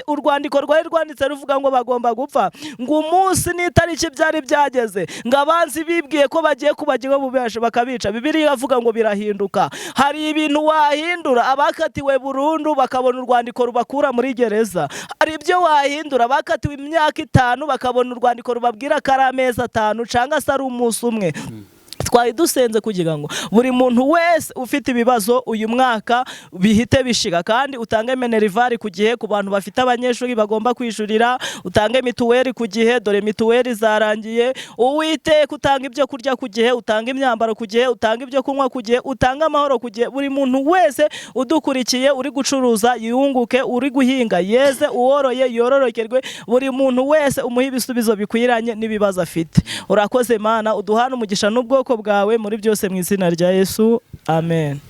urwandiko rwari rwanditse ruvuga ngo bagomba gupfa, ngo umunsi n'itariki byari byageze, ngo abanzi bibwiye ko bagiye kubagira ububasha bakabica. Bibiliya iravuga ngo birahinduka. Hari ibintu wahindura, abakatiwe burundu bakabona urwandiko rubakura muri gereza. Hari ibyo wahindura, bakatiwe imyaka 5 bakabona urwandiko rubabwira ko ari amezi 5 cyangwa se ari umunsi umwe. Twari dusenze kugira ngo buri muntu wese ufite ibibazo uyu mwaka bihite bishika, kandi utange minervari ku gihe ku bantu bafite abanyeshuri bagomba kwishurira, utange mituweli ku gihe, dore mituweli zarangiye. Uwiteka utanga ibyo kurya ku gihe, utanga imyambaro ku gihe, utanga ibyo kunywa ku gihe, utanga amahoro ku gihe. Buri muntu wese udukurikiye, uri gucuruza yunguke, uri guhinga yeze, uworoye yororokerwe. Buri muntu wese umuha ibisubizo bikwiranye n'ibibazo afite. Urakoze Mana, uduhana umugisha n'ubwoko bwawe muri byose mu izina rya Yesu, amen.